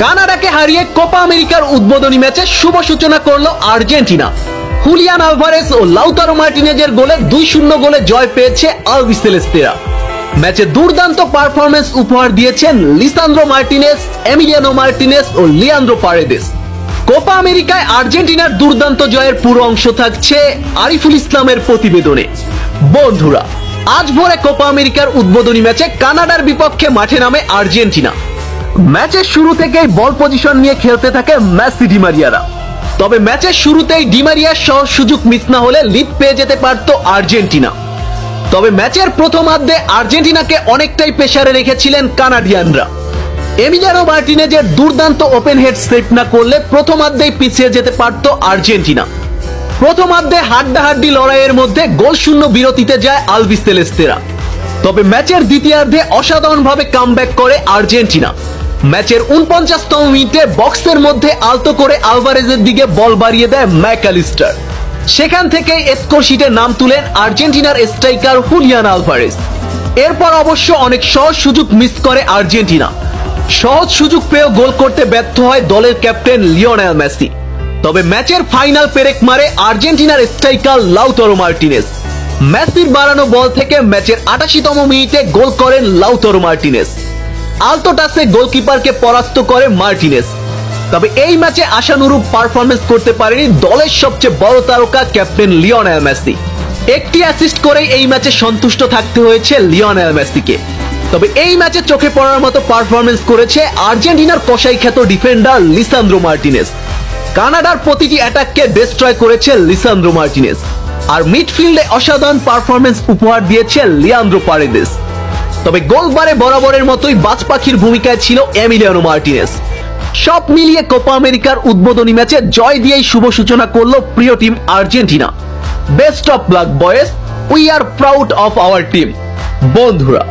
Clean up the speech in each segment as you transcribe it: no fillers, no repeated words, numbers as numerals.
কানাডাকে হারিয়ে কোপা আমেরিকার উদ্বোধনী ম্যাচে শুভ সূচনা করলো আর্জেন্টিনা। হুলিয়ান আলভারেজ ও লাউতারো মার্টিনেজের গোলে 2-0 গোলে জয় পেয়েছে আলবিসেলেস্তেরা। ম্যাচে দুর্দান্ত পারফরম্যান্স উপহার দিয়েছেন লিসান্দ্রো মার্টিনেজ, এমিলিয়ানো মার্টিনেজ ও লিয়ান্দ্রো পারেদেস। কোপা আমেরিকায় আর্জেন্টিনার দুর্দান্ত জয়ের পুরো অংশ থাকছে আরিফুল ইসলামের প্রতিবেদনে। বন্ধুরা, আজ ভোরে কোপা আমেরিকার উদ্বোধনী ম্যাচে কানাডার বিপক্ষে মাঠে নামে আর্জেন্টিনা। ম্যাচের শুরু থেকেই বল পজিশন নিয়ে খেলতে থাকে মেসি ডিমারিয়ারা। তবে ম্যাচের শুরুতেই ডিমারিয়ার সহজ সুযোগ মিস না হলে লিড পেয়ে যেতে পারত আর্জেন্টিনা। তবে ম্যাচের প্রথমার্ধে আর্জেন্টিনাকে অনেকটাই প্রেসারে রেখেছিলেন কানাডিয়ানরা। এমিলিয়ানো মার্টিনেজের দুর্দান্ত ওপেন হেড সেভ না করলে প্রথমার্ধেই পিছিয়ে যেতে পারত আর্জেন্টিনা। প্রথমার্ধে হাড্ডাহাড্ডি লড়াইয়ের মধ্যে গোলশূন্য বিরতিতে যায় আলবিসেলেস্তেরা। তবে ম্যাচের দ্বিতীয়ার্ধে অসাধারণভাবে কামব্যাক করে আর্জেন্টিনা। ম্যাচের 49তম মিনিটে বক্সের মধ্যে আলতো করে আলভারেজের দিকে বল বাড়িয়ে দেয় ম্যাকঅ্যালিস্টার। সেখান থেকেই স্কোর শিটে নাম তুলেন আর্জেন্টিনার স্ট্রাইকার হুলিয়ান আলভারেজ। এরপর অবশ্য অনেক সহজ সুযোগ মিস করে আর্জেন্টিনা। সহজ সুযোগ পেয়েও গোল করতে ব্যর্থ হয় দলের ক্যাপ্টেন লিওনেল মেসি। তবে ম্যাচের ফাইনাল পেরেক মারে আর্জেন্টিনার স্ট্রাইকার লাউতারো মার্টিনেজ। মেসির বাড়ানো বল থেকে ম্যাচের 88তম মিনিটে গোল করেন লাউতারো মার্টিনেজ। আলতো টাচে গোলকিপারকে পরাস্ত করে মার্টিনেজ। তবে এই ম্যাচে আশানুরূপ পারফরম্যান্স করতে পারেনি দলের সবচেয়ে বড় তারকা ক্যাপ্টেন লিওনেল মেসি। একটি অ্যাসিস্ট করেই এই ম্যাচে সন্তুষ্ট থাকতে হয়েছে লিওনেল মেসিকে। তবে এই ম্যাচে চোখে পড়ার মতো পারফরম্যান্স করেছে আর্জেন্টিনার কসাই খ্যাত ডিফেন্ডার লিসান্দ্রো মার্টিনেজ। কানাডার প্রতিটি অ্যাটাককে ডিস্ট্রয় করেছে লিসান্দ্রো মার্টিনেজ। আর মিডফিল্ডে অসাধারণ পারফরম্যান্স উপহার দিয়েছে লিয়ান্দ্রো পারেদেস। তবে গোলবারে বরাবরের মতোই বাজ পাখির ভূমিকায় ছিল এমিলিয়ানো মার্টিনেজ। সব মিলিয়ে কোপা আমেরিকার উদ্বোধনী ম্যাচে জয় দিয়েই শুভ সূচনা করলো প্রিয় team Argentina. Best of luck boys, we are proud of our team. বন্ধুরা,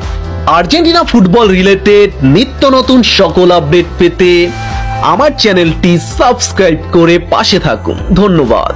আর্জেন্টিনা ফুটবল রিলেটেড নিত্য নতুন সকল আপডেট পেতে আমার চ্যানেলটি সাবস্ক্রাইব করে পাশে থাকুন। ধন্যবাদ।